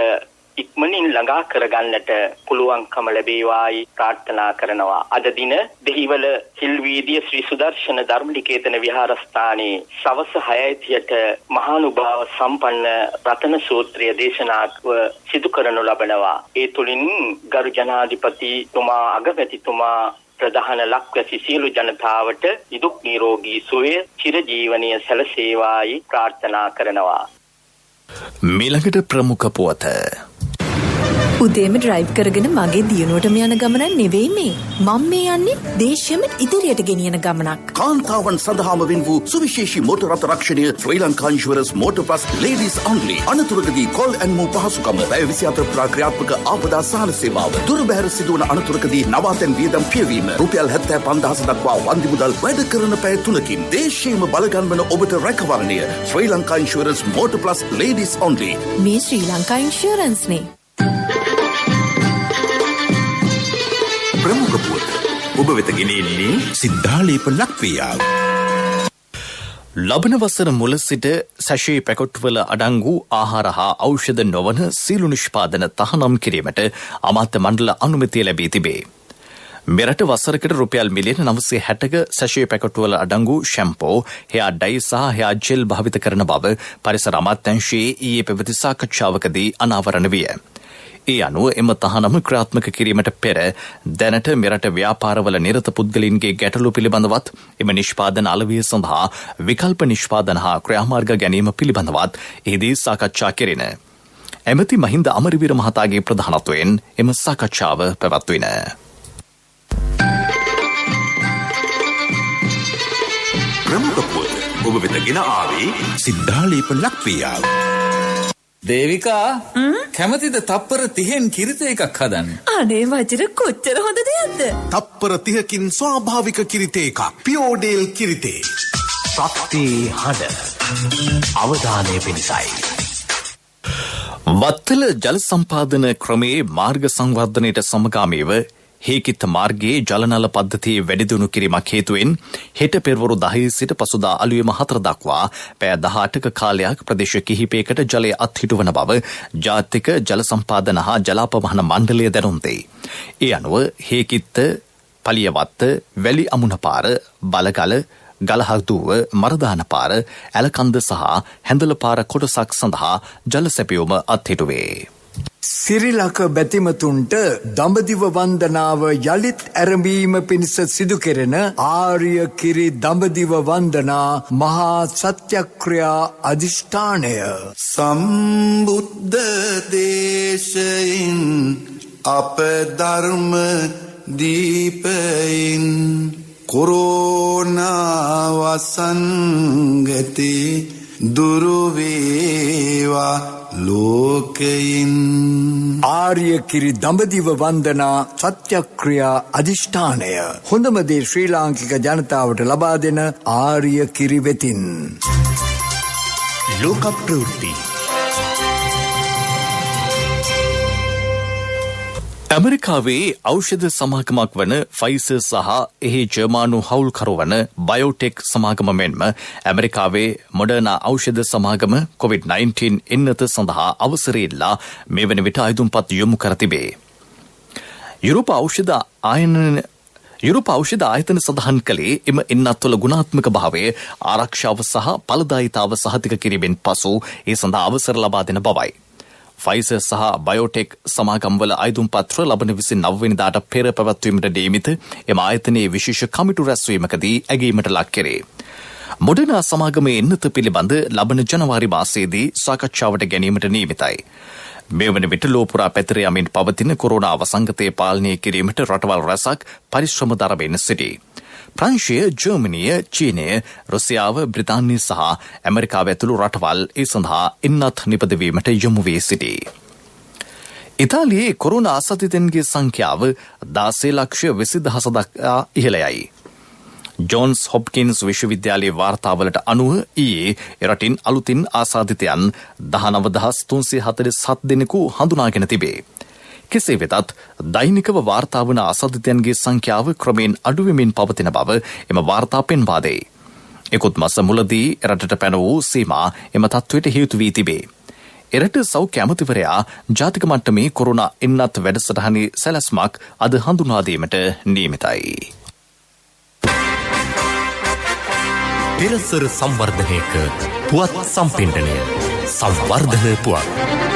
ඉක්මනින් ළඟා කරගන්නට පුළුවන්කම ලැබේවායි ප්‍රාර්ථනා කරනවා. අද දින දෙහිවල හිල්වීදිය ශ්‍රී සුදර්ශන ධර්මනිකේතන විහාරස්ථානයේ සවස 6:30ට මහානුභාව සම්පන්න රතන සූත්‍රය දේශනාව සිදු කරනු ලබනවා. ඒ තුලින් ගරු ජනාධිපතිතුමා අගමැතිතුමා ප්‍රධාන ලක්වැසි සියලු ජනතාවට නිදුක් නිරෝගී සුවය චිරජීවනීය සැලසේවායි ප්‍රාර්ථනා කරනවා. මීළඟට ප්‍රමුඛ පුවත. උදේම ඩ්‍රයිව් කරගෙන මගේ දියුණුවටම යන ගමනක් නෙවෙයි මේ. මම මේ යන්නේ දේශයම ඉදිරියට ගෙනියන ගමනක්. කාන්තාවන් සඳහාම වෙන් වූ සුවිශේෂී මෝටර් රථ රක්ෂණය Sri Lanka insurance motor plus ladies only. අනතුරකදී කෝල් ඇන්ඩ් මූව් පහසුකම, පැය 24 ප්‍රාක්‍රියාත්මක ආපදා සහන සේවාව, දුර බැහැර සිදුවන අනතුරකදී නවාතැන් වියදම් පියවීම, රුපියල් 75000 දක්වා වන්දි මුදල් වැඩ කරන පැය 3කින් දේශයම බලගන්වන ඔබට රැකවරණය Sri Lanka insurance motor plus ladies only. මේ ශ්‍රී ලංකා ඉන්ෂුරන්ස් නේ. ප්‍රමුඛ පුවත ඔබ වෙත ගෙනෙන්නේ සිද්ධාලේප ලක්වේයාව. ලබන වසර මුල සිට සැෂේ පැකට්වල අඩංගු ආහාර හා ඖෂධ නොවන සීළු නිෂ්පාදන තහනම් කිරීමට අමාත්‍ය මණ්ඩල අනුමැතිය ලැබී තිබේ. මෙරට වසරකට රුපියල් මිලියන 960ක සැෂේ පැකට්වල අඩංගු ෂැම්පෝ, හෙයා ඩයි සහ හෙයා ජෙල් භාවිත කරන බව පරිසර අමාත්‍යාංශයේ ඊයේ පැවති සාකච්ඡාවකදී අනාවරණ විය. ඒ අනුව එම තහනම ක්‍රියාත්මක කිරීමට පෙර දැනට මෙරට ව්‍යාපාරවල නිරත පුද්ගලයින්ගේ ගැටලු පිළිබඳවත් එම නිෂ්පාදන අලවිය සඳහා විකල්ප නිෂ්පාදන හා ක්‍රියාමාර්ග ගැනීම පිළිබඳවත් එහිදී සාකච්ඡා කෙරෙන. ඇමති මහින්ද අමරවීර මහතාගේ ප්‍රධානත්වයෙන් එම සාකච්ඡාව පැවැත්වින. ප්‍රමුඛ පුවත ඔබ වෙත ගෙන ආවේ සිද්ධාලේප ලක්වේයාව. දේවිකා කැමතිද තප්පර 30න් කිරිත එකක් හදන්න? අනේ වජිර කොච්චර හොඳ දෙයක්ද? තප්පර 30කින් ස්වාභාවික කිරිත එකක්. පියෝඩේල් කිරිතේ. ශක්ති හඬ. අවධානය පිණිසයි. වත්තල ජල සම්පාදන ක්‍රමයේ මාර්ග සංවර්ධනයට සමගාමීව හේකිත් මාර්ගයේ ජලනල පද්ධතියේ වැඩිදියුණු කිරීමක් හේතුවෙන් හෙට පෙරවරු 10 සිට පසුදා අලුයම 4 දක්වා පැය 18ක කාලයක් ප්‍රදේශ කිහිපයකට ජලය අත්හිටුවන බව ජාතික ජල සම්පාදන හා ජලාපවහන මණ්ඩලය දැනුම් දෙයි. ඒ අනුව හේකිත්, පලියවත්ත, වැලි අමුණ පාර, බලගල, ගලහදුව, මරදාන පාර, ඇලකන්ද සහ හැඳල පාර කොටසක් සඳහා ජල සැපයුම අත්හිටුවේ. සිරිලක බැතිමතුන්ට දඹදිව වන්දනාව යළිත් ඇරඹීම පිණිස සිදු කෙරෙන ආර්ය කිරි දඹදිව වන්දනා මහා සත්‍යක්‍රියා අධිෂ්ඨානය සම්බුද්ධ දේශයෙන් අප ධර්ම දීපයෙන් කොරෝනා වසංගතේ දුරු වේවා ලෝකයින්. ආර්ය කිරි දඹදිව වන්දනා සත්‍යක්‍රියා අධිෂ්ඨානය හොඳම දේ ශ්‍රී ලාංකික ජනතාවට ලබා දෙන ආර්ය කිරි වෙතින්. ලෝක ප්‍රවෘත්ති. ඇමරිකාවේ ඖෂධ සමාගමක් වන ෆයිසර් සහ එහි ජර්මානු හවුල්කරු වන බයෝටෙක් සමාගම මෙන්ම ඇමරිකාවේ මොඩර්නා ඖෂධ සමාගම COVID-19 එන්නත සඳහා අවසර ඉල්ලා මේ වන විට අයදුම්පත් යොමු කර තිබේ. යුරෝප ඖෂධ ආයතන සඳහන් කළේ එම එන්නත්වල ගුණාත්මක භාවය ආරක්ෂාව සහ ඵලදායීතාව සහතික කිරීමෙන් පසු ඒ සඳහා අවසර ලබා දෙන බවයි. ෆයිසර් සහ බයෝටෙක් සමාගම්වල අයදුම් පත්‍ර ලබන 29 වෙනිදාට පෙර පැවැත්වීමට නියමිත එම ආයතනයේ විශේෂ කමිටු රැස්වීමකදී ඇගීමට ලක් කෙරේ. මොඩර්නා සමාගමේ එන්නත පිළිබඳ ලබන ජනවාරි මාසයේදී සාකච්ඡාවට ගැනීමට නියමිතයි. මේ වන විට ලෝපුරා පැතිර යමින් පවතින කොරෝනා වසංගතය පාලනය කිරීමට රටවල් රැසක් පරිශ්‍රම දරමින් සිටී. ප්‍රංශය, ජර්මනිය, චීනය, රුසියාව, බ්‍රිතාන්‍ය සහ ඇමරිකාව ඇතුළු රටවල් ඒ සඳහා එන්නත් නිපදවීමට යොමු වී සිටී. ඉතාලියේ කොරෝනා ආසාදිතයන්ගේ සංඛ්‍යාව 16,20,000 දක්වා ඉහළයයි. ජෝන්ස් හොප්කින්ස් විශ්වවිද්‍යාලයේ වාර්තාවලට අනුව ඊයේ එරටින් අලුතින් ආසාදිතයන් 19,347 දෙනෙකු හඳුනාගෙන තිබේ. කෙසේ වෙතත් දෛනිකව වාර්තා වන ආසාදිතයන්ගේ සංඛ්‍යාව ක්‍රමයෙන් අඩුවෙමින් පවතින බව එම වාර්තා පෙන්වා දෙයි. ඉකුත් මාස මුලදී එරටට පැන වූ සීමා එම තත්ත්වයට හේතු වී තිබේ. එරට සෞඛ්‍ය ඇමතිවරයා ජාතික මට්ටමේ කොරෝනා එන්නත් වැඩසටහනේ සැලැස්මක් අද හඳුන්වා දීමට නියමිතයි. පෙරසර සංවර්ධනයක පුවත් සම්පින්ඩනය සංවර්ධන පුවත්.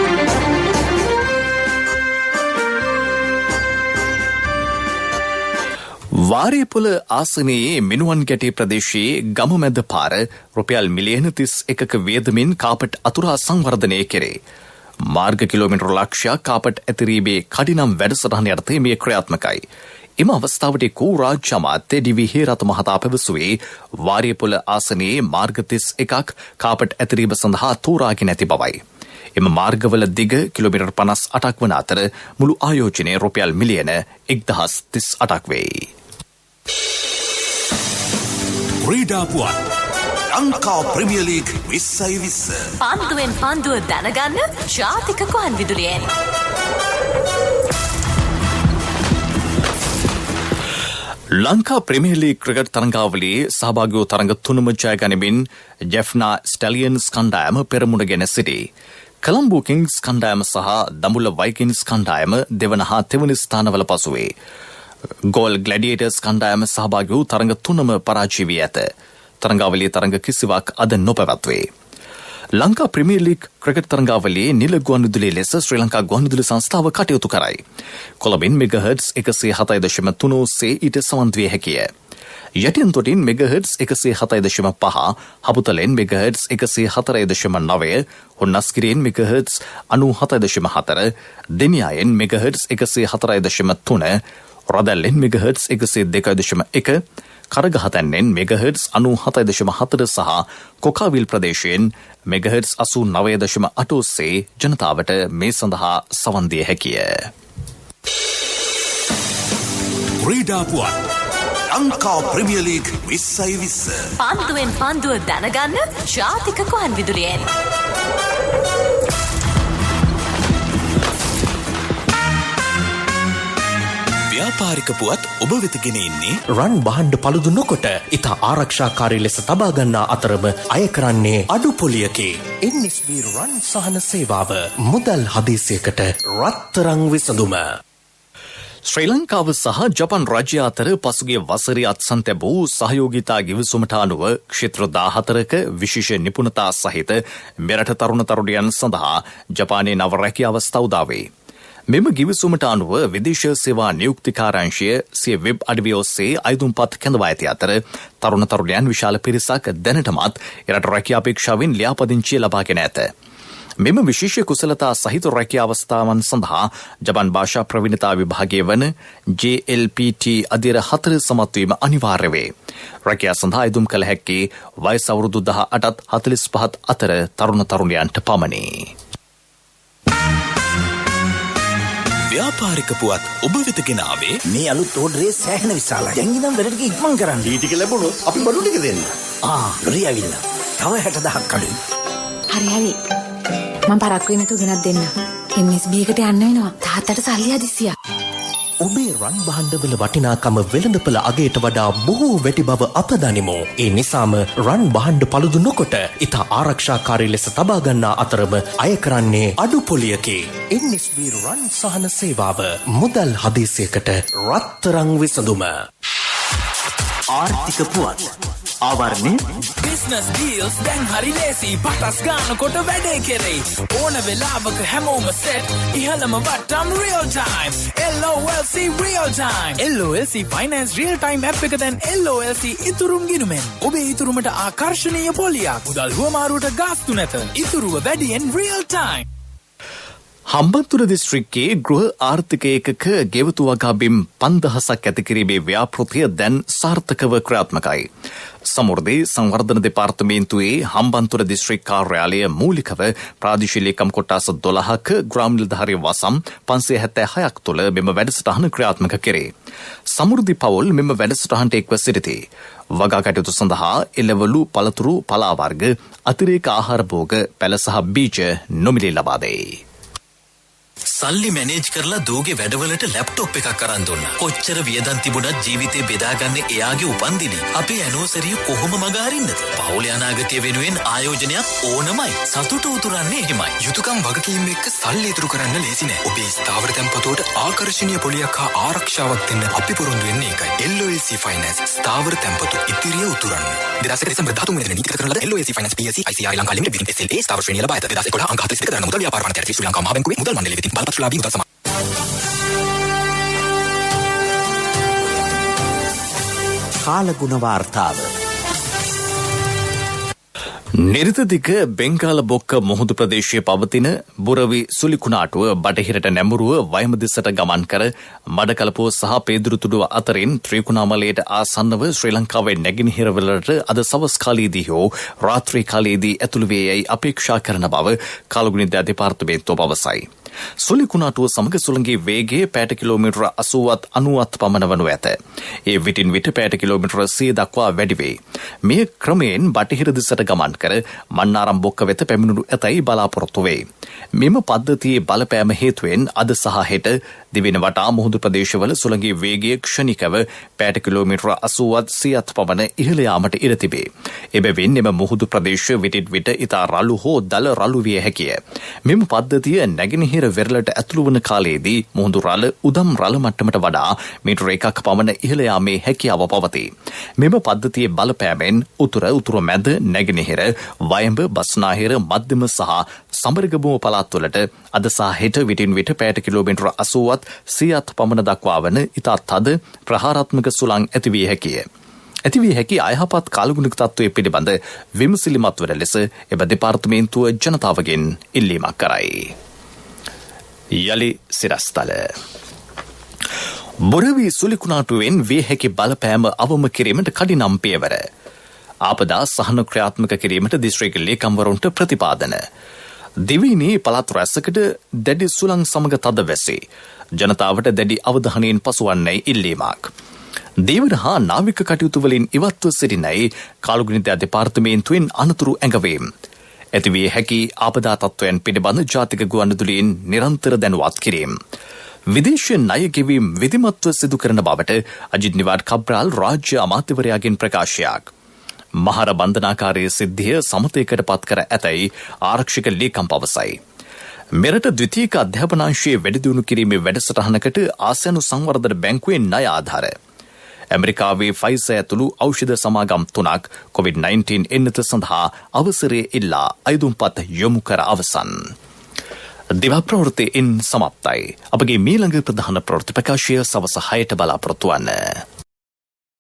වාරියපොළ ආසනයේ මිනුවන් ගැටේ ප්‍රදේශයේ ගමමැද පාර රුපියල් මිලියන 31ක වියදමින් කාපට් අතුරා සංවර්ධනය කෙරේ. මාර්ග කිලෝමීටර ලක්ෂයක් කාපට් ඇතිරීමේ කඩිනම් වැඩසටහන යටතේ මේ ක්‍රියාත්මකයි. එම අවස්ථාවට කෝ රාජ්‍ය අමාත්‍ය ඩී.වී. හේරත මහතා පැවසුවේ වාරියපොළ ආසනයේ මාර්ග 31ක් කාපට් ඇතිරීම සඳහා තෝරාගෙන ඇති බවයි. එම මාර්ගවල දිග කිලෝමීටර් 58ක් වන අතර මුළු ආයෝජනය රුපියල් මිලියන 1038ක් වෙයි. ක්‍රීඩා පුවත් ලංකා ප්‍රීමියර් ලීග් 2020 පන්දුවෙන් පන්දුව දැනගන්න ජාතික කොහන් විදුලියෙන්. ලංකා ප්‍රීමියර් ලීග් ක්‍රිකට් තරඟාවලියේ සහභාගී වූ තරඟ තුනම ජය ගනිමින් ජෙෆ්නා ස්ටැලියන්ස් කණ්ඩායම පෙරමුණ ගෙන සිටී. කොලම්බෝ කිංග්ස් කණ්ඩායම සහ දඹුල්ල වයිකින්ස් කණ්ඩායම දෙවන හා තෙවන ස්ථානවල පසුවේ. ගෝල් ග්ලැඩියේටර්ස් කණ්ඩායම සහභාගී වූ තරඟ තුනම පරාජය වී ඇත. තරඟාවලියේ තරඟ කිසිවක් අද නොපැවැත්වේ. ලංකා ප්‍රීමියර් ලීග් ක්‍රිකට් තරඟාවලියේ නිල ගුවන්විදුලි ලෙස ශ්‍රී ලංකා ගුවන්විදුලි සංස්ථාව කටයුතු කරයි. කොළඹින් මෙගාහර්ට්ස් 107.3 ඔස්සේ ඊට සමන් විය හැකිය. යටියන්තොටින් මෙගාහර්ට්ස් 107.5, හබුතලෙන් මෙගාහර්ට්ස් 104.9, හොන්නස්ගිරියෙන් මෙගාහර්ට්ස් 97.4, දෙනියායෙන් මෙගාහර්ට්ස් 104.3, රොදැල්ලෙන් මෙගාහර්ට්ස් 102.1, කරගහතැන්නෙන් මෙගාහර්ට්ස් 97.4 සහ කොකාවිල් ප්‍රදේශයෙන් මෙගාහර්ට්ස් 89.8 ඔස්සේ ජනතාවට මේ සඳහා සවන් දිය හැකිය. ක්‍රීඩා පුවත් ලංකා ප්‍රීමියර් ලීග් 2020 පන්දුවෙන් පන්දුව දැනගන්න ජාතික කොහන් විදුලියෙන්. ව්‍යාපාරික පුවත් ඔබ වෙත ගෙන එන්නේ රන් බහන්ඩ පළුදු නොකොට ඉතා ආරක්ෂාකාරී ලෙස තබා ගන්නා අතරම අය කරන්නේ අඩු පොලියකේ. NSB රන් සහන සේවාව මුදල් හදිසියකට රත්තරන් විසඳුම. ශ්‍රී ලංකාව සහ ජපන් රාජ්‍ය අතර පසුගිය වසරේ අත්සන් තැබූ සහයෝගිතා ගිවිසුමට අනුව ක්ෂේත්‍ර 14ක විශේෂ නිපුණතා සහිත මෙරට තරුණ තරුණියන් සඳහා ජපානයේ නව රැකියාව අවස්ථා උදා වේ. මෙම ගිවිසුමට අනුව විදේශ සේවා නියුක්තිකාරංශය සිය වෙබ් අඩවිය ඔස්සේ අයදුම්පත් කැඳවා ඇති අතර තරුණ තරුණයන් විශාල පිරිසක් දැනටමත් එරට රැකියා අපේක්ෂාවෙන් ලියාපදිංචිය ලබාගෙන ඇත. මෙම විශේෂ කුසලතා සහිත රැකියා අවස්ථාවන් සඳහා ජපන් භාෂා ප්‍රවීණතා විභාගය වන JLPT අධීර 4 සමත් වීම අනිවාර්ය වේ. රැකියා සඳහා අයදුම් කළ හැක්කේ වයස අවුරුදු 18ත් 45ත් අතර තරුණ තරුණයන්ට පමණි. ව්‍යාපාරික පුවත් ඔබ වෙත ගෙන ආවේ මේ අලුත් ඕඩරේ සෑහෙන විශාලයි. දැන් ඉඳන් වැඩට ඉක්මන් කරන්න. ඊ ටික ලැබුණොත් අපි බඩු ටික දෙන්න. ලොරි ඇවිල්ලා. තව 60000ක් අඩුයි. හරි. මම පරක්කු වෙනතු ගෙනත් දෙන්න. MSB එකට යන්න වෙනවා. තාත්තට සල්ලි හදිස්සියක්. රන් භාණ්ඩවල වටිනාකම වෙළඳපළ අගයට වඩා බොහෝ වැඩි බව අප දනිමු. ඒ නිසාම රන් භාණ්ඩ පළුදු නොකොට ඉතා ආරක්ෂාකාරී ලෙස තබා ගන්නා අතරම අය කරන්නේ අඩු පොලියකි. NSB රන් සහන සේවාව මුදල් හදිසියකට රත්තරන් විසඳුම. ආර්ථික පුවත් ආවරණය බිස්නස් ඩීල්ස් දැන් හරි ලේසි පටස් ගන්නකොට වැඩේ කෙරෙයි ඕන වෙලාවක හැමෝම සෙට් ඉහළම වට්ටම් real time LOLC real time LOLC finance real time app එක දැන් LOLC ඉතුරුම් ගිණුමෙන් ඔබේ ඉතුරුමට ආකර්ශනීය පොලියක් මුදල් හුවමාරුවට ගාස්තු නැත ඉතුරුව වැඩියෙන් රියල් ටයිම්. හම්බන්තොට දිස්ත්‍රික්කයේ ගෘහ ආර්ථික ඒකක ගෙවතු වගා බිම් 5000ක් ඇති කිරීමේ ව්‍යාපෘතිය දැන් සාර්ථකව ක්‍රියාත්මකයි. සමෘද්ධි සංවර්ධන දෙපාර්තමේන්තුවේ හම්බන්තොට දිස්ත්‍රික් කාර්යාලය මූලිකව ප්‍රාදේශීය ලේකම් කොටස් 12ක ග්‍රාම නිලධාරී වසම් 576ක් තුළ මෙම වැඩසටහන ක්‍රියාත්මක කෙරේ. සමෘද්ධි පවුල් මෙම වැඩසටහනට එක්ව සිටිති. වගා කටයුතු සඳහා එළවලු පළතුරු පලා වර්ග අතිරේක ආහාර භෝග පැළ සහ බීජ නොමිලේ ලබා දෙයි. සල්ලි මැනේජ් කරලා දූගේ වැඩවලට ලැප්ටොප් එකක් අරන් දුන්නා. කොච්චර වියදම් තිබුණත් ජීවිතේ බෙදාගන්නේ එයාගේ උපන්දිනේ. අපේ ඇනිවර්සරිය කොහොම මග අරින්නද? පවුලේ අනාගතය වෙනුවෙන් ආයෝජනයක් ඕනමයි. සතුට උතුරන්නේ එහෙමයි. යුතුයකම් වගකීම් එක්ක සල්ලි ඉතුරු කරන්න ලේසි නෑ. ඔබේ ස්ථාවර තැන්පතුවට ආකර්ශනීය පොලියක් හා ආරක්ෂාවක් දෙන්න අපි පුරුදු වෙන්නේ ඒකයි. LOLC ෆයිනෑන්ස් ස්ථාවර තැන්පතු ඉතිරිය උතුරන්න. 2011 දෙසැම්බර් 13 වෙනිදා නීතිගත කරන ලද LOLC finance PLC ICI Lanka limited විසින් SLA ස්ථාවර ශ්‍රේණිය ලබා ඇත. 2011 අංක 42 දරන මුදල් ව්‍යාපාර වණිජ ශ්‍රී ලංකා මහ බැංකුවේ මුදල් මණ්ඩලයේ වෙතින් බලපත්‍රලාභී මුදල් සමා කාලගුණ වාර්තාව නිරිතදිග බෙන්ගාල බොක්ක මුහුදු ප්‍රදේශයේ පවතින බුරවි සුලිකුණාටුව බටහිරට නැඹුරුව වයම දෙසට ගමන් කර මඩකලපුව සහ පේදුරුතුඩුව අතරින් ත්‍රිකුණාමලයට ආසන්නව ශ්‍රී ලංකාවේ නැගෙනහිරවලට අද සවස් කාලයේදී හෝ රාත්‍රී කාලයේදී ඇතුළු වේ යයි අපේක්ෂා කරන බව කාලගුණ දෙපාර්තමේන්තුව පවසයි. සුලිකුණාටුව සමග සුළඟේ වේගය පැයට කිලෝමීටර 80ත් 90ත් පමණ වනු ඇත. ඒ විටින් විට පැයට කිලෝමීටර 100 දක්වා වැඩි වේ. මේ ක්‍රමයෙන් බටහිර දිසට ගමන් කර මන්නාරම් බොක්ක වෙත පැමිණුණු ඇතැයි බලාපොරොත්තු වේ. මෙම පද්ධතියේ බලපෑම හේතුවෙන් අද සහ හෙට දිවෙන වටා මුහුදු ප්‍රදේශවල සුළඟේ වේගය ක්ෂණිකව පැයට කිලෝමීටර 80ත් 100ත් පමණ ඉහළ යාමට ඉඩ තිබේ. එබැවින් එම මුහුදු ප්‍රදේශ විටින් විට ඉතා රළු හෝ දල රළු විය හැකිය. මෙම පද්ධතිය නැගෙනහිර වෙරළට ඇතුළු වන කාලයේදී මුහුදු රළ උදම් රළ මට්ටමට වඩා මීටර 1ක් පමණ ඉහළ යාමේ හැකියාව පවතී. මෙම පද්ධතියේ බලපෑමෙන් උතුර මැද නැගෙනහිර වයඹ බස්නාහිර මධ්‍යම සහ සමරගමුව පළාත්වලට අද සහ හෙට විටින් විට පැයට කිලෝමීටර 80ත් 100ත් පමණ දක්වා වන ඉතා තද ප්‍රහාරාත්මක සුළං ඇතිවිය හැකිය. ඇතිවිය හැකි අයහපත් කාලගුණික තත්ත්වයේ පිළිබඳ විමසිලිමත් වන ලෙස එබ දෙපාර්තමේන්තුව ජනතාවගෙන් ඉල්ලීමක් කරයි. යලි සිරස්තල බොරවි සුලිකුණාටුවෙන් විය හැකි බලපෑම අවම කිරීමට කඩිනම් පියවර. ආපදා සහන ක්‍රියාත්මක කිරීමට දිස්ත්‍රික් ලේකම්වරුන්ට ප්‍රතිපාදන. දිවයිනේ පළාත් රැසකට දැඩි සුළං සමග තද වැසේ. ජනතාවට දැඩි අවධානයෙන් පසුවන්නේ ඉල්ලීමක්. දීවර හා නාවික කටයුතු වලින් ඉවත්ව සිටිනයි කාලගුණ දෙපාර්තමේන්තුවෙන් අනතුරු ඇඟවීම්. ඇතිවිය හැකි ආපදා තත්ත්වයන් පිළිබඳ ජාතික ගුවන්විදුලියෙන් නිරන්තර දැනුවත් කිරීම. විදේශ ණය ගෙවීම් විධිමත්ව සිදු කරන බවට අජිත් නිවාඩ් කබ්‍රාල් රාජ්‍ය අමාත්‍යවරයාගෙන් ප්‍රකාශයක්. මහර බන්ධනාකාරී සිද්ධිය සමතයකට පත් කර ඇතැයි ආරක්ෂක ලේකම් පවසයි. මෙරට ද්විතීයික අධ්‍යාපනාංශයේ වැඩිදියුණු කිරීමේ වැඩසටහනකට ආසියානු සංවර්ධන බැංකුවේ ණය ආධාර. ඇමරිකාවේ ෆයිසර් ඇතුළු ඖෂධ සමාගම් 3ක් COVID-19 එන්නත සඳහා අවසරය ඉල්ලා අයදුම්පත් යොමු කර අවසන්. දිවා ප්‍රවෘත්තියෙන් සමත්යි. අපගේ මීළඟ ප්‍රධාන ප්‍රවෘත්ති ප්‍රකාශය සවස 6ට බලාපොරොත්තු වන්න.